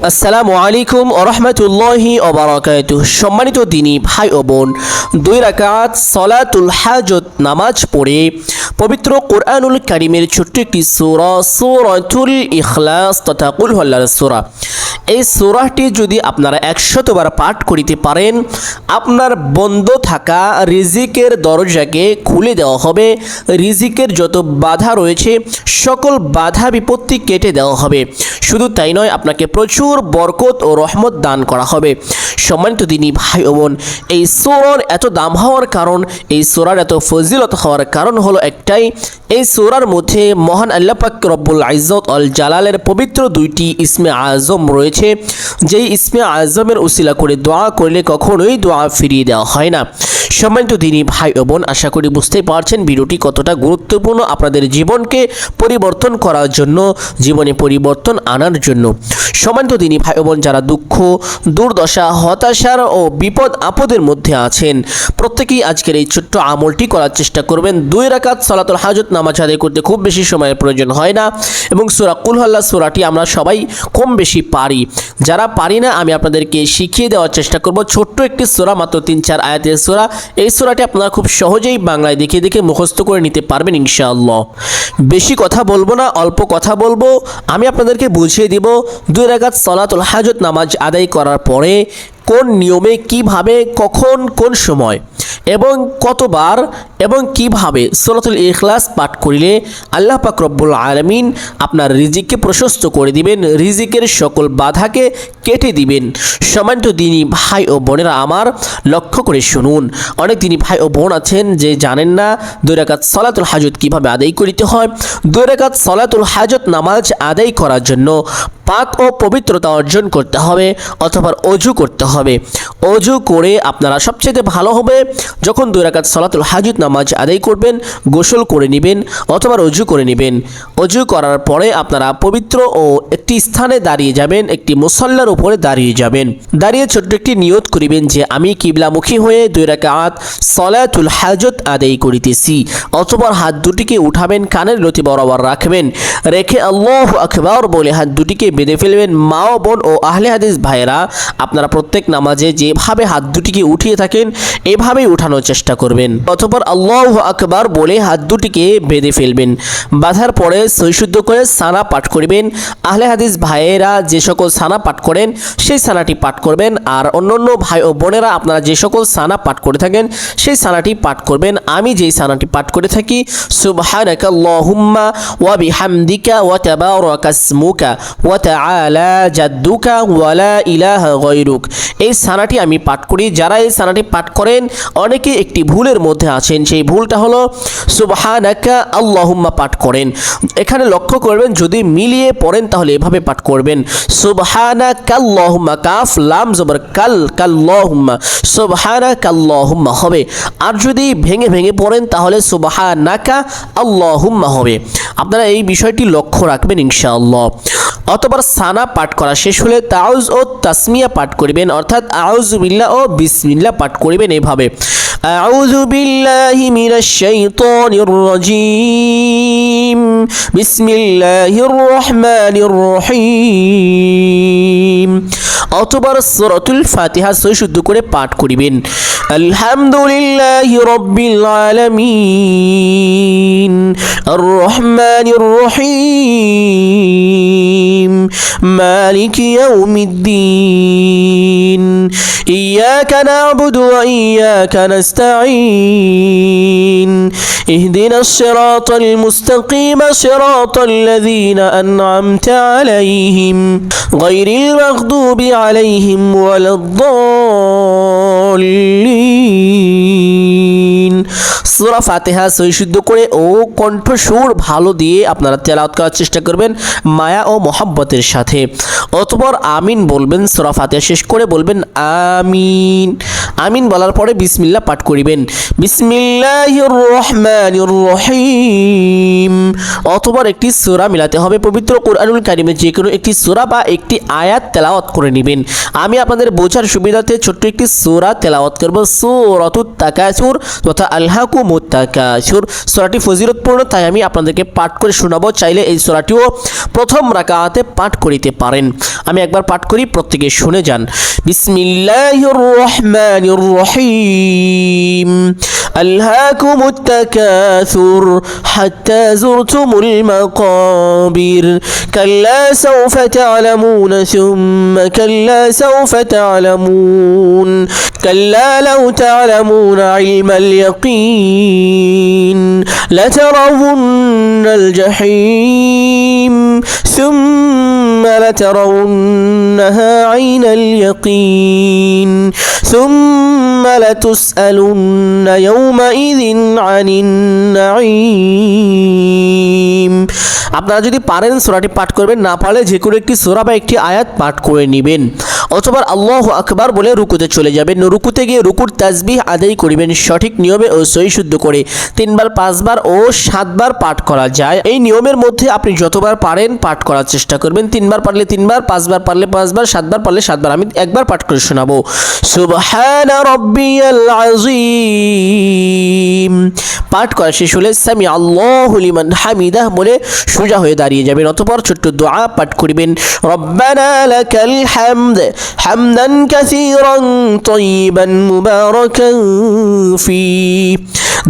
আসসালামু আলাইকুম ওয়া রাহমাতুল্লাহি ওয়া বারাকাতুহু। সম্মানিত দিনী ভাই ও বোন, 2 রাকাত সালাতুল হাজত নামাজ পড়ে পবিত্র কোরআনুল কারীমের ছোট্ট একটি সূরা সূরাতুল ইখলাস তথা কুল হুয়াল্লাহু সূরা, এই সূরাটি যদি আপনারা 100 বার পাঠ করিতে পারেন, আপনার বন্ধ থাকা রিজিকের দরজাকে খুলে দেওয়া হবে। রিজিকের যত বাধা রয়েছে সকল বাধা বিপত্তি কেটে দেওয়া হবে। শুধু তাই নয়, আপনাকে প্রচুর বরকত ও রহমত দান করা হবে। সম্মানিত দিনী ভাই ও বোন, এই সূরার এত দাম হওয়ার কারণ, এই সূরার এত ফজিলত হওয়ার কারণ হলো একটাই, এই সূরার মধ্যে মহান আল্লাহ পাক রব্বুল ইজ্জত আল জালালের পবিত্র 2টি ইসমে আজম রয়েছে, যেই ইসমে আজমের উসিলা করে দোয়া করলে কখনোই দোয়া ফিরিয়ে দেওয়া হয় না। সম্মানিত দিনী ভাই ও বোন, আশা করি বুঝতেই পারছেন ভিডিওটি কতটা গুরুত্বপূর্ণ আপনাদের জীবনকে পরিবর্তন করার জন্য, জীবনে পরিবর্তন আনার জন্য। সম্মানিত দিনী ভাই ও বোন, যারা দুঃখ, দুর্দশা, হতাশার ও বিপদ আপদের মধ্যে আছেন, প্রত্যেকেই আজকের এই ছোট্ট আমলটি করার চেষ্টা করবেন। 2 রাকাত সালাতুল হাজত নামাজ আদায় করতে খুব বেশি সময়ের প্রয়োজন হয় না এবং সূরা কুল হুয়াল্লাহু সূরাটি আমরা সবাই কম বেশি পারি। যারা পারি না, আমি আপনাদেরকে শিখিয়ে দেওয়ার চেষ্টা করব। ছোট্ট একটি সূরা, মাত্র 3-4 আয়াতের সূরা। এই সূরাটি আপনারা খুব সহজেই বাংলায় দেখে দেখে মুখস্থ করে নিতে পারবেন ইনশাআল্লাহ। বেশি কথা বলবো না, অল্প কথা বলবো। আমি আপনাদেরকে বুঝিয়ে দিব 2 রাকাত সালাতুল হাজত নামাজ আদায় করার পরে কোন নিয়মে, কিভাবে, কখন, কোন সময় এবং কতবার এবং কিভাবে সূরাতুল ইখলাস পাঠ করিলে আল্লাহ পাক রব্বুল আলামিন আপনার রিজিককে প্রশস্ত করে দিবেন, রিজিকের সকল বাধাকে কেটে দিবেন। সম্মানিত দিনী ভাই ও বোনেরা আমার, লক্ষ্য করে শুনুন। অনেক দিনী ভাই ও বোন আছেন যে জানেন না 2 রাকাত সালাতুল হাজত কিভাবে আদায় করিতে হয়। 2 রাকাত সালাতুল হাজত নামাজ আদায় করার জন্য পাক ও পবিত্রতা অর্জন করতে হবে অথবা অজু করতে হবে। অজু করে আপনারা সবচেয়ে ভালো হবে যখন 2 রাকাত সালাতুল হাজত নামাজ আদায় করবেন, গোসল করে নেবেন অথবা অজু করে নেবেন। অজু করার পরে আপনারা পবিত্র ও একটি স্থানে দাঁড়িয়ে যাবেন, একটি মুসল্লার উপরে দাঁড়িয়ে যাবেন। দাঁড়িয়ে ছোট্ট একটি নিয়ত করিবেন যে আমি কিবলামুখী হয়ে 2 রাকাত সালাতুল হাজত আদায় করিতেছি। অথবা হাত দুটিকে উঠাবেন, কানের লতি বরাবর রাখবেন, রেখে আল্লাহু আকবার বলে হাত দুটিকে বেঁধে ফেলবেন। মা ও বোন ও আহলে হাদিস ভাইরা, আপনারা প্রত্যেক নামাজে যেভাবে হাত দুটিকে উঠিয়ে থাকেন এভাবেই উঠানোর চেষ্টা করবেন। অতঃপর আল্লাহু আকবার বলে হাত দুটিকে বেঁধে ফেলবেন। বাঁধার পরে সৈশুদ্ধ করে সানা পাঠ করবেন। আহলে হাদিস ভাইয়েরা যে সকল সানা পাঠ করেন সেই সানাটি পাঠ করবেন, আর অন্যান্য ভাই ও বোনেরা আপনারা যে সকল সানা পাঠ করে থাকেন সেই সানাটি পাঠ করবেন। আমি যেই সানাটি পাঠ করে থাকি, সুবহানাকা আল্লাহুম্মা ওয়া বিহামদিকা ওয়া তাবারাকা ইসমুকা ওয়া তাআলা জাদ্দুকা ওয়া লা ইলাহা গায়রুক, এই সানাটি আমি পাঠ করি। যারা এই সানাটি পাঠ করেন অনেকে একটি ভুলের মধ্যে আছেন, সেই ভুলটা হলো সুবহানাকা আল্লাহুম্মা পাঠ করেন। এখানে লক্ষ্য করবেন, যদি মিলিয়ে পড়েন তাহলে এভাবে পাঠ করবেন, সুবহানাকা আল্লাহুম্মা, কাফ লাম জবর কাল, কাল্লাহুম্মা, সুবহানাকা আল্লাহুম্মা হবে। আর যদি ভেঙে ভেঙে পড়েন তাহলে সুবহানাকা আল্লাহুম্মা হবে। আপনারা এই বিষয়টি লক্ষ্য রাখবেন ইনশাআল্লাহ। অতঃপর সানা পাঠ করা শেষ হলে তাউজ ও তাসমিয়া পাঠ করিবেন, অর্থাৎ আউযু বিল্লাহ ও বিসমিল্লাহ পাঠ করিবেন এইভাবে, আউযু বিল্লাহি মিনাশ শাইতানির রাজীম, বিসমিল্লাহির রহমানির রহিম। অতঃপর সূরাতুল ফাতিহা শুদ্ধ করে পাঠ করিবেন, আলহামদুলিল্লাহি রাব্বিল আলামিন, আর রহমানির রহিম, মালিকি ইয়াউমিদ্দিন, ইয়াকা না'বুদু ওয়া ইয়াকা নাস্তাঈন, ইহদিনাস সিরাতাল মুস্তাকিম, সিরাতাল লাযীনা আন'আমতা আলাইহিম, গায়রিল মাগদুবি আলাইহিম ওয়ালাদ-দাল্লিন। সূরা ফাতিহা শুদ্ধ করে ও কণ্ঠস্বর ভালো দিয়ে আপনারা তেলাওয়াত করার চেষ্টা করবেন মায়া ও মোহাব্বতের সাথে। অতঃপর আমিন বলবেন। সূরা ফাতিহা শেষ করে বলবেন আমিন। আমিন বলার পরে বিসমিল্লাহ পাঠ করিবেন। বিসমিল্লাহির রহমানির রহিম। অতঃপর একটি সূরা মিলাতে হবে। পবিত্র কোরআনুল কারীমের যে কোনো একটি সূরা বা একটি আয়াত তেলাওয়াত করে নেবেন। আমি আপনাদের বোঝার সুবিধার্থে ছোট্ট একটি সূরা তেলাওয়াত করব, সূরাতুত তাকাসুর তথা আলহাকুমুত তাকাসুর। সূরাটি ফজিলতপূর্ণ, তাই আমি আপনাদেরকে পাঠ করে শোনাবো। চাইলে এই সূরাটিও প্রথম রাকাতে পাঠ করিতে পারেন। আমি একবার পাঠ করি, প্রত্যেকে শুনে যান। বিসমিল্লাহির রহমানির রহিম। আলহাকুমুত তাকাসুর হাত্তা যুরতুমুল মাকাবির কাল্লা সাওফা তা'লামুন সুম্মা কাল্লা সাওফা তা'লামুন কাল্লা লাউ তা'লামুনা ইলমাল ইয়াকিন লাতারাউন্নাল জাহিম সুম্মা লাতারাউন্নাহা আইনাল ইয়াকিন সুম্মা লাতুসআলুন্না ইয়াওমাইযিন আনিন নাঈম। আপনারা যদি পারেন সূরাটি পাঠ করবেন, না পারলে যে কোনো একটি সূরা বা একটি আয়াত পাঠ করে নেবেন। অথবা আল্লাহু আকবার বলে রুকুতে চলে যাবেন। রুকুতে গিয়ে রুকুর তাসবিহ আদায় করিবেন সঠিক নিয়মে ও সহি শুদ্ধ করে। 3 বার, 5 বার ও 7 বার পাঠ করা যায়। এই নিয়মের মধ্যে আপনি যতবার পারেন পাঠ করার চেষ্টা করবেন। 3 বার পারলে 3 বার, 5 বার পারলে 5 বার, 7 বার পারলে 7 বার। আমি একবার পাঠ করে শোনাবো। সুবহানা রাব্বিয়াল আযীম। পাঠ করা শেষ হলে সামি আল্লাহু লিমান হামিদাহ বলে সোজা হয়ে দাঁড়িয়ে যাবেন। অতঃপর ছোট্ট দোয়া পাঠ করিবেন। রব্বানা লাকাল হামদ হামদান কাসীরান তাইয়িবান মুবারাকান ফি।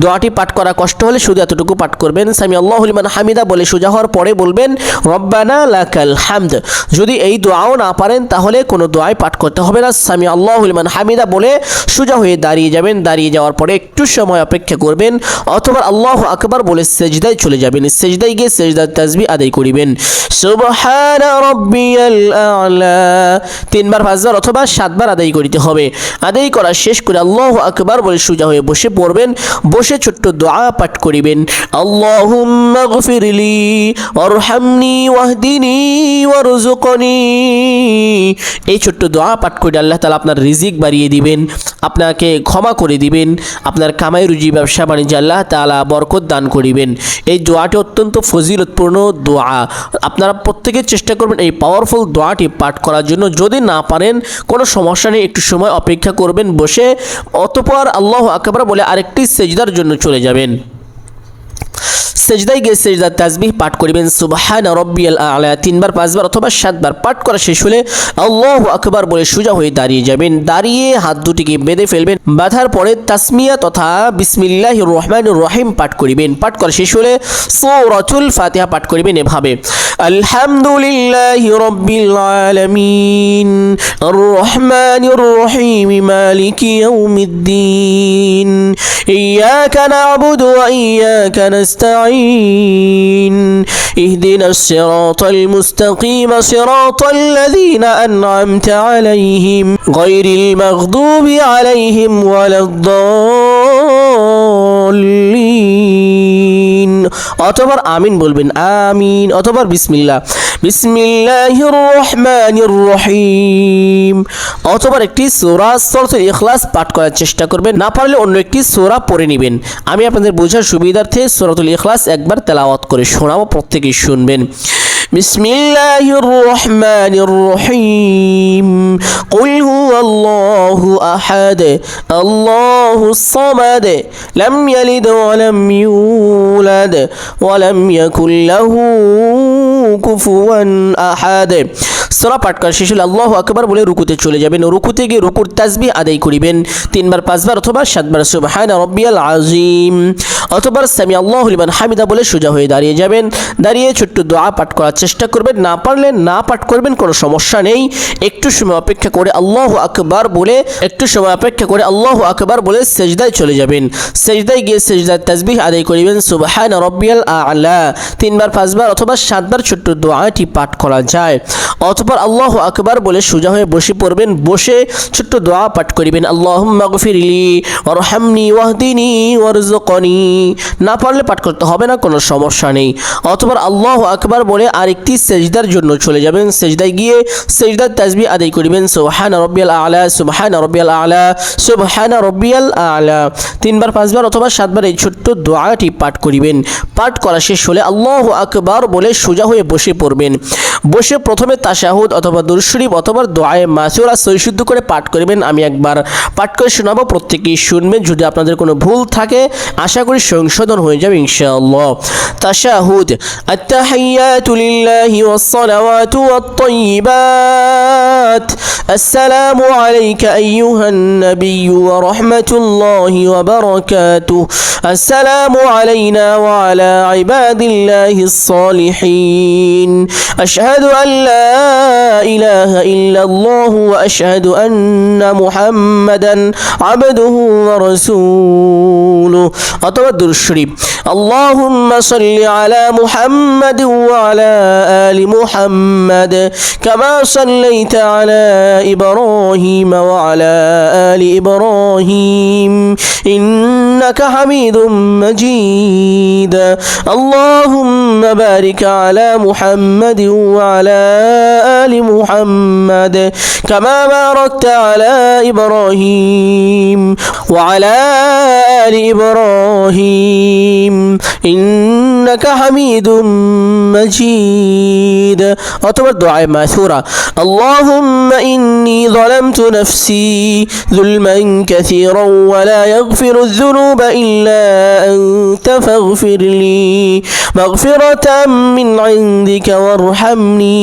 দোয়াটি পাঠ করা কষ্ট হলে শুধু এতটুকু পাঠ করবেন, সামি আল্লাহু লিমান হামিদা বলে সোজা হওয়ার পরে বলবেন রব্বানা লাকাল হামদ। যদি এই দোয়াও না পারেন তাহলে কোনো দোয়াই পাঠ করতে হবে না, সামি আল্লাহু লিমান হামিদা বলে সোজা হয়ে দাঁড়িয়ে যাবেন। দাঁড়িয়ে যাওয়ার পরে একটু সময় অপেক্ষা করবেন, অথবা আল্লাহু আকবার বলে সেজদায় চলে যাবেন। সেজদায় গিয়ে সেজদার তাসবিহ আদায় করিবেন। সুবহানা রাব্বিয়াল আ'লা 3 বার, 5 বার অথবা 7 বার আদায় করিতে হবে। আদায় করা শেষ করে আল্লাহু আকবার বলে সোজা হয়ে বসে পড়বেন। বসে ছোট্ট দোয়া পাঠ করিবেন। আল্লাহুম্মা গফিরলি ওয়ারহামনি ওয়াহদিনি ওয়ারযুকনি। এই ছোট্ট দোয়া পাঠ করে আল্লাহ তাআলা আপনার রিজিক বাড়িয়ে দিবেন, আপনাকে ক্ষমা করে দিবেন, আপনার কামাই রুজি ব্যবসা বাণিজ্যে আল্লাহ তাআলা বরকত দান করিবেন। এই দোয়াটি অত্যন্ত ফজিলতপূর্ণ দোয়া। আপনারা প্রত্যেকে চেষ্টা করবেন এই পাওয়ারফুল দোয়াটি পাঠ করার জন্য। যদি না পারেন কোনো সমস্যা নেই, একটু সময় অপেক্ষা করবেন বসে, অতঃপর আল্লাহু আকবার বলে আরেকটি সেজদার জন্য চলে যাবেন। সেজদায় গিয়ে সেজদার তাসবিহ পাঠ করিবেন। সুবহানা রাব্বিয়াল আ'লা 3 বার, 5 বার অথবা 7 বার পাঠ করা শেষ হলে আল্লাহু আকবার বলে সোজা হয়ে দাঁড়িয়ে যাবেন। দাঁড়িয়ে হাত দুটিকে বেঁধে ফেলবেন। বাঁধার পরে তাসমিয়া তথা বিসমিল্লাহির রহমানির রহিম পাঠ করিবেন। পাঠ করা শেষ হলে সূরাতুল ফাতিহা পাঠ করিবেন এভাবে: আলহামদুলিল্লাহি রাব্বিল আলামিন আর রহমানির রহিম মালিকি ইয়াউমিদ্দিন ইয়াকা না'বুদু ওয়া ইয়াকা নাস্তাঈন اهدنا الصراط المستقيم صراط الذين أنعمت عليهم غير المغضوب عليهم ولا الضالين। অতঃপর আমিন বলবেন, আমিন। অতঃপর বিসমিল্লাহ, বিসমিল্লাহির রহমানির রহিম। অতঃপর একটি সূরা সূরাতুল ইখলাস পাঠ করার চেষ্টা করবেন, না পারলে অন্য একটি সূরা পড়ে নেবেন। আমি আপনাদের বোঝার সুবিধার্থে সূরাতুল ইখলাস একবার তেলাওয়াত করে শোনাবো, প্রত্যেকেই শুনবেন। বিসমিল্লাহির রহমানির রহিম। কুল হুয়াল্লাহু আহাদ আল্লাহুস সামাদ লাম ইয়ালিদ ওয়া লাম ইউলাদ ওয়া লাম ইয়াকুল লাহু কুফুয়ান আহাদ। সূরা পাঠ করা শেষ হলে আল্লাহু আকবার বলে রুকুতে চলে যাবেন। রুকুতে গিয়ে রুকুর তাসবিহ আদায় করিবেন 3 বার, 5 বার অথবা 7 বার। সুবহানা রাব্বিয়াল আযীম। অথবা সামি আল্লাহু লিমান হামিদা বলে সোজা হয়ে দাঁড়িয়ে যাবেন। দাঁড়িয়ে ছোট্ট দোয়া পাঠ করার চেষ্টা করবেন, না পারলে না পাঠ করবেন, কোনো সমস্যা নেই। একটু সময় অপেক্ষা করে আল্লাহু আকবার বলে সেজদায় চলে যাবেন। সেজদায় গিয়ে সেজদার তাসবিহ আদায় করিবেন। সুবহানা রাব্বিয়াল আ'লা 3 বার, 5 বার অথবা 7 বার ছোট্ট দোয়াটি পাঠ করা যায়। অতঃপর আল্লাহু আকবার বলে সোজা হয়ে বসে পড়বেন। বসে ছোট্ট দোয়া পাঠ করিবেন, আল্লাহুম্মা গফিরলি ওয়ারহামনি ওয়াহদিনি ওয়ারযুকনি। না পারলে পাঠ করতে হবে না, কোনো সমস্যা নেই। অতঃপর আল্লাহু আকবার বলে আরেকটি সেজদার জন্য চলে যাবেন। সেজদায় গিয়ে সেজদার তাসবিহ আদায় করিবেন, সুবহানা রাব্বিয়াল আ'লা, সুবহানা রাব্বিয়াল আ'লা, সুবহানা রাব্বিয়াল আ'লা 3 বার 5 বার অথবা 7 বার এই ছোট্ট দোয়াটি পাঠ করিবেন। পাঠ করা শেষ হলে আল্লাহু আকবার বলে সোজা হয়ে বসে পড়বেন। বসে প্রথমে তাশাহুদ অথবা দুরূদ শরীফ অথবা দোয়ায়ে মাসুরা সহিশুদ্ধ করে পাঠ করিবেন। আমি একবার পাঠ করে শোনাবো, প্রত্যেকেই শুনবেন। যদি আপনাদের কোনো ভুল থাকে আশা করি সংশোধন হয়ে যাবে ইনশাআল্লাহ। তাশাহুদ, আত-তাহিয়াতু লিল্লাহি ওয়াস-সালাওয়াতু ওয়াত-তাইয়্যিবাত, আসসালামু আলাইকা আইয়ুহান নাবিয়্যু ওয়া রাহমাতুল্লাহি ওয়া বারাকাতুহু, আসসালামু আলাইনা ওয়া আলা ইবাদিল্লাহিস সালিহিন, আশহাদু আন লা ইলাহা ইল্লাল্লাহু ওয়া আশহাদু আন্না মুহাম্মাদান আবদুহু ওয়া রাসূলুহু। অথবা দুরূদ শরীফ, আল্লাহুম্মা সাল্লি আলা মুহাম্মাদ ওয়া আলা আলি মুহাম্মাদ কামা সাল্লাইতা আলা ইব্রাহিম ওয়া আলা আলি ইব্রাহিম ইন্নাকা হামিদুম মাজিদ, আল্লাহুম্মা বারিক আলা মুহাম্মাদ ওয়া আলা আলি মুহাম্মাদ কামা বারাকতা আলা ইব্রাহিম ওয়া আলা আলি ইব্রাহিম ইন্নাকা হামিদুম মাজিদ। অথবা দুআয়ে মাসুরা, আল্লাহুম্মা ইন্নী যালামতু নাফসি যুলমান কাসীরান ওয়া লা ইয়াগফিরুয যুনুবা ইল্লা আনতা ফাগফিরলি মাগফিরাতাম মিন ইনদিকা ওয়ারহামনি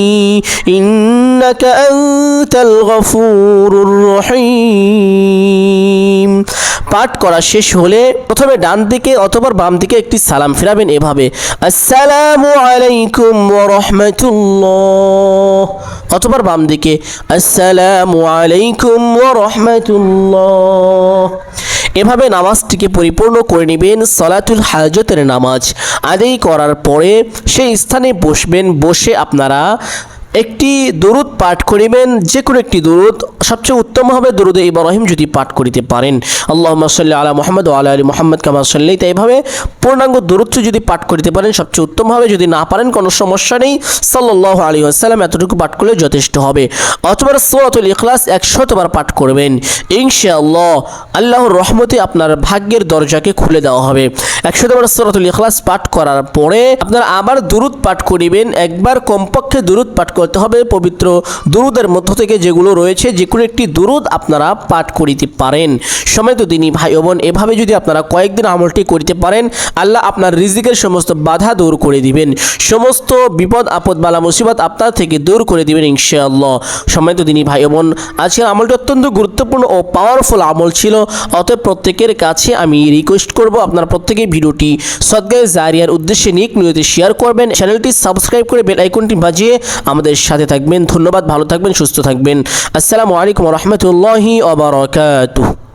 ইন্নাকা আনতাল গফুরুর রহিম। পাঠ করা শেষ হলে প্রথমে ডান দিকে অথবা বাম দিকে একটি সালাম ফিরাবেন এভাবে, আসসালামু আলাইকুম ওয়া রাহমাতুল্লাহ, অথবা বাম দিকে আসসালামু আলাইকুম ওয়া রাহমাতুল্লাহ। এভাবে নামাজটিকে পরিপূর্ণ করে নেবেন। সালাতুল হাজতের নামাজ আদায় করার পরে সেই স্থানে বসবেন। বসে আপনারা একটি দরুদ পাঠ করিবেন, যে কোনো একটি দরুদ। সবচেয়ে উত্তম হবে দরুদে ইব্রাহিম যদি পাঠ করিতে পারেন, আল্লাহুম্মা সাল্লি আলা মুহাম্মাদ ওয়া আলা আলি মুহাম্মাদ কামা সাল্লাইতা। এইভাবে পূর্ণাঙ্গ দরুদটি যদি পাঠ করিতে পারেন সবচেয়ে উত্তম হবে। যদি না পারেন কোনো সমস্যা নেই, সাল্লাল্লাহু আলাইহি ওয়াসাল্লাম এতটুকু পাঠ করলে যথেষ্ট হবে। অথবা সূরাতুল ইখলাস 100 বার পাঠ করবেন ইনশাআল্লাহ। আল্লাহর রহমতে আপনার ভাগ্যের দরজাকে খুলে দেওয়া হবে। 100 বার সূরাতুল ইখলাস পাঠ করার পরে আপনারা আবার দরুদ পাঠ করিবেন। একবার কমপক্ষে দরুদ পাঠ করতে হবে পবিত্র দরুদের মধ্য থেকে যেগুলো রয়েছে, যে কোনো একটি দরুদ আপনারা পাঠ করিতে পারেন। সম্মানিত দিনী ভাই ও বোন, এভাবে যদি আপনারা কয়েকদিন আমলটি করিতে পারেন, আল্লাহ আপনার রিজিকের সমস্ত বাধা দূর করে দিবেন, সমস্ত বিপদ আপদ বালা মুসিবত আপনার থেকে দূর করে দিবেন ইনশাআল্লাহ। সম্মানিত দিনী ভাই ও বোন, আজকের আমলটি অত্যন্ত গুরুত্বপূর্ণ ও পাওয়ারফুল আমল ছিল। অতএব প্রত্যেকের কাছে আমি রিকোয়েস্ট করব আপনারা প্রত্যেকেই ভিডিওটি সদকায়ে জারিয়ার উদ্দেশ্যে নেক নিয়তে শেয়ার করবেন। চ্যানেলটি সাবস্ক্রাইব করে বেল আইকনটি বাজিয়ে আমাদের সাথে থাকবেন। ধন্যবাদ, ভালো থাকবেন, সুস্থ থাকবেন। আসসালামু আলাইকুম ওয়া রাহমাতুল্লাহি ওয়া বারাকাতুহু।